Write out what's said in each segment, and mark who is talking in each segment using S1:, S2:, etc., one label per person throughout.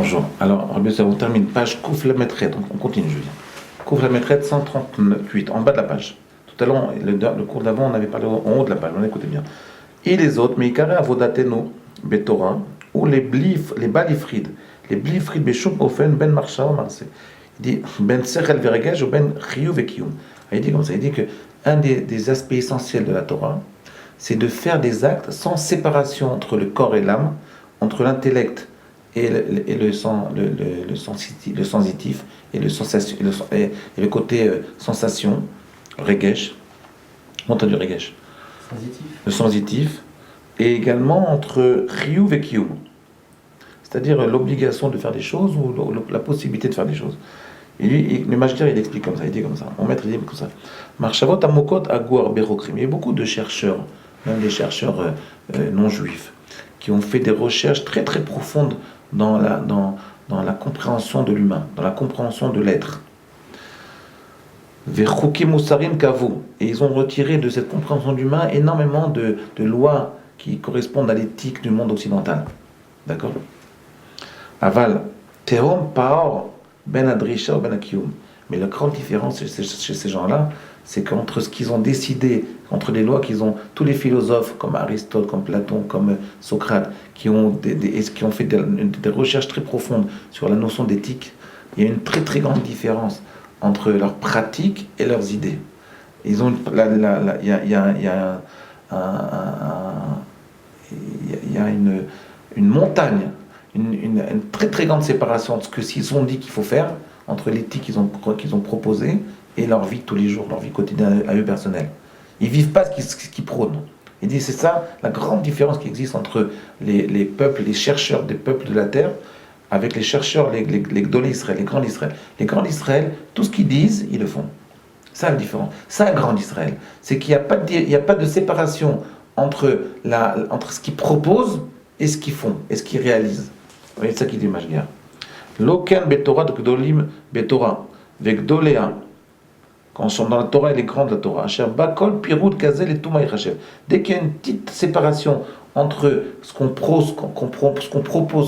S1: Bonjour. Alors, Rabbi Yosef, on termine page Kouf la Maîtrette. Donc, on continue, je veux dire. Kouf la Maîtrette 138, en bas de la page. Tout à l'heure, le cours d'avant, on avait parlé en haut de la page. On écoutez bien. Et les autres, mais Ikare Avodateno, Betorah, ou les balifrides. Les balifrides, Beshum Ofen, Ben Marsha, Marse. Il dit Ben Sechel Veregej ou Ben Chiyuv Vekiyum. Il dit comme ça. Il dit que un des aspects essentiels de la Torah, c'est de faire des actes sans séparation entre le corps et l'âme, entre l'intellect et le sensitif et le côté sensation, regesh, on entend du regesh, le sensitif, et également entre chiyuv et kiyum, c'est-à-dire l'obligation de faire des choses ou la possibilité de faire des choses. Et lui, le Mashgir, il explique comme ça, il dit comme ça, mon maître il dit comme ça. Marchavot amokot aguar berokrim. Il y a beaucoup de chercheurs, même des chercheurs non juifs, qui ont fait des recherches très très profondes dans la compréhension de l'humain, dans la compréhension de l'être. Vechukim musarim kavu. Et ils ont retiré de cette compréhension de l'humain énormément de lois qui correspondent à l'éthique du monde occidental. D'accord? Aval, tehom paor ben adrisha ou ben akiyum. Mais la grande différence chez ces gens-là, c'est qu'entre ce qu'ils ont décidé, entre les lois qu'ils ont, tous les philosophes comme Aristote, comme Platon, comme Socrate, qui ont fait des recherches très profondes sur la notion d'éthique, il y a une très très grande différence entre leurs pratiques et leurs idées. Ils ont, il y a une montagne, une très très grande séparation entre ce qu'ils ont dit qu'il faut faire, entre l'éthique qu'ils ont proposée et leur vie de tous les jours, leur vie quotidienne à eux personnelle. Ils ne vivent pas ce qu'ils prônent. Il dit c'est ça la grande différence qui existe entre les peuples, les chercheurs des peuples de la terre, avec les chercheurs, les Gdolé Israël, les grands d'Israël. Les grands d'Israël, tout ce qu'ils disent, ils le font. C'est la différence. C'est un grand d'Israël. C'est qu'il n'y a pas de séparation entre ce qu'ils proposent et ce qu'ils font, et ce qu'ils réalisent. Vous voyez, c'est ça qu'il dit Mashgir. Loken betorah de Gdolim betorah, vegdoléa. Quand on sont dans la Torah, elle est grande la Torah. Bakol, Piroud, Kazel et Touma Yachel. Dès qu'il y a une petite séparation entre ce qu'on propose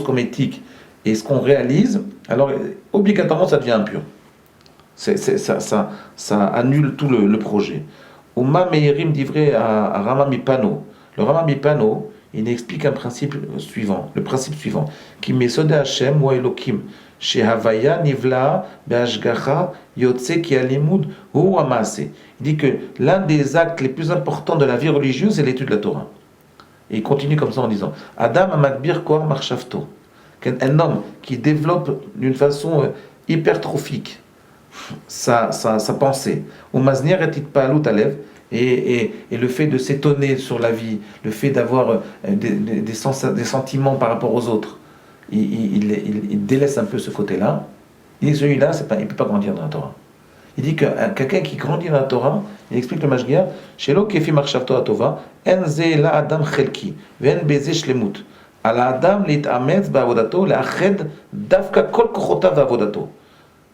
S1: comme éthique et ce qu'on réalise, alors obligatoirement ça devient impur. Ça annule tout le projet. Uma Meirim divrei à Rama Mipano. Le Rama Mipano, il explique un principe suivant. Le principe suivant. Qui mesode Hashem wa Elokim. Chez Havaya, Nivla, Be'ashgacha, Yotse, Kialimud, ou Amase. Il dit que l'un des actes les plus importants de la vie religieuse, c'est l'étude de la Torah. Et il continue comme ça en disant Adam Amakbir Koar Marchavto. Un homme qui développe d'une façon hypertrophique sa pensée. Ou Maznir et Titpaalut Alev. Et le fait de s'étonner sur la vie, le fait d'avoir des sentiments par rapport aux autres. Il délaisse un peu ce côté-là. Il dit celui-là, il ne peut pas grandir dans la Torah. Il dit que quelqu'un qui grandit dans la Torah, il explique le Mashgir, Shelo kefi marchavto atova, en ze la adam chelki, ven beze shlemut. Ala adam lit'ametz ba'avodato, le'ached davka kol kochotav ba'avodato.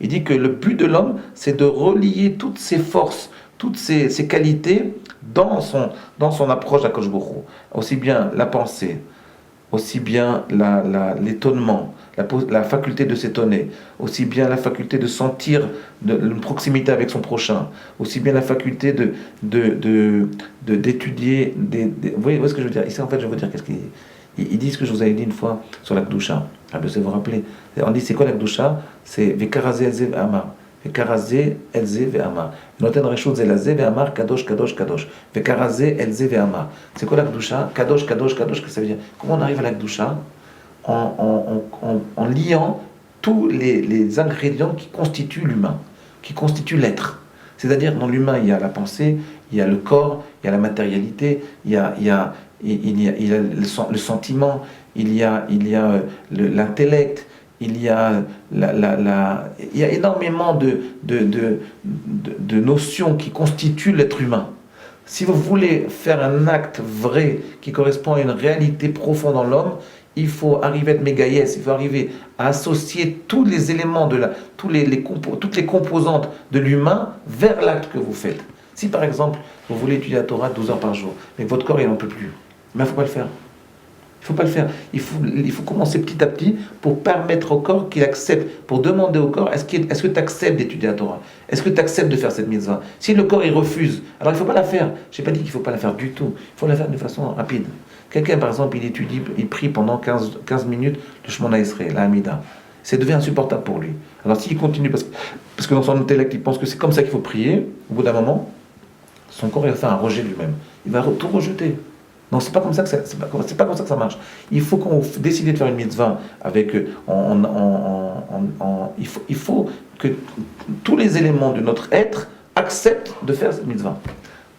S1: Il dit que le but de l'homme, c'est de relier toutes ses forces, toutes ses qualités dans son approche d'Akadosh Baruch Hu. Aussi bien la pensée, aussi bien l'étonnement, la faculté de s'étonner, aussi bien la faculté de sentir une proximité avec son prochain, aussi bien la faculté d'étudier. Vous voyez ce que je veux dire? Ici, en fait, je veux dire qu'est-ce qu'il dit ce que je vous avais dit une fois sur la Kedusha. Vous vous rappelez? On dit c'est quoi la Kedusha? C'est Vekarazé Elze Ve'amar. Vekarazé Elze Ve'amar. Noten Reshut Zelazé Ve'amar Kadosh Kadosh Kadosh. Vekarazé Elze Ve'amar. C'est quoi la Kedusha? Kadosh Kadosh Kadosh, que ça veut dire? Comment on arrive à la Kedusha? En liant tous les ingrédients qui constituent l'humain, qui constituent l'être. C'est-à-dire, dans l'humain, il y a la pensée, il y a le corps, il y a la matérialité, il y a le sentiment, il y a l'intellect, il y a énormément de notions qui constituent l'être humain. Si vous voulez faire un acte vrai qui correspond à une réalité profonde dans l'homme, il faut arriver à être mégaïs, il faut arriver à associer tous les éléments, toutes les composantes de l'humain vers l'acte que vous faites. Si par exemple, vous voulez étudier la Torah 12 heures par jour, mais que votre corps il n'en peut plus, il ne faut pas le faire. Il ne faut pas le faire. Il faut commencer petit à petit pour permettre au corps qu'il accepte, pour demander au corps, est-ce que tu acceptes d'étudier la Torah? Est-ce que tu acceptes de faire cette mitzvah? Si le corps il refuse, alors il ne faut pas la faire. Je n'ai pas dit qu'il ne faut pas la faire du tout. Il faut la faire de façon rapide. Quelqu'un, par exemple, il étudie, il prie pendant 15 minutes le Shemona Esrei, la Hamida. Ça devient insupportable pour lui. Alors s'il continue, parce que dans son intellect, il pense que c'est comme ça qu'il faut prier, au bout d'un moment, son corps il va faire un rejet lui-même. Il va tout rejeter. Non, c'est pas comme ça que c'est pas comme ça que ça marche. Il faut qu'on décide de faire une mitzvah avec il faut que tous les éléments de notre être acceptent de faire cette mitzvah.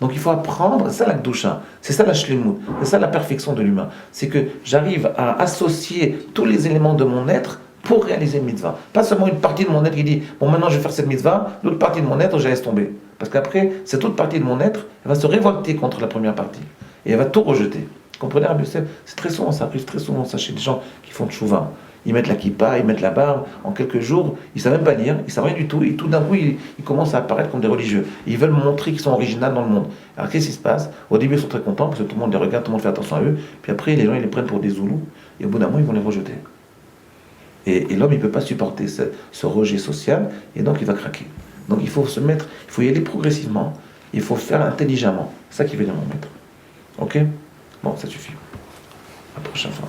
S1: Donc il faut apprendre, c'est ça la Kedusha, c'est ça la Shlemut, c'est ça la perfection de l'humain. C'est que j'arrive à associer tous les éléments de mon être pour réaliser une mitzvah. Pas seulement une partie de mon être qui dit, bon maintenant je vais faire cette mitzvah, l'autre partie de mon être, je laisse tomber. Parce qu'après, cette autre partie de mon être, elle va se révolter contre la première partie. Et elle va tout rejeter. Vous comprenez, Rabbi Yosef? C'est très souvent, ça arrive très souvent ça chez les gens qui font tchouva. Ils mettent la kippa, ils mettent la barbe, en quelques jours, ils ne savent même pas lire, ils ne savent rien du tout, et tout d'un coup, ils commencent à apparaître comme des religieux. Ils veulent montrer qu'ils sont originaux dans le monde. Alors qu'est-ce qui se passe? Au début, ils sont très contents, parce que tout le monde les regarde, tout le monde fait attention à eux, puis après, les gens, ils les prennent pour des zoulous, et au bout d'un moment, ils vont les rejeter. Et l'homme, il ne peut pas supporter ce rejet social, et donc il va craquer. Donc il faut y aller progressivement, il faut faire intelligemment. C'est ça qui veut dire mon maître. Ok? Bon, ça suffit. À la prochaine fois.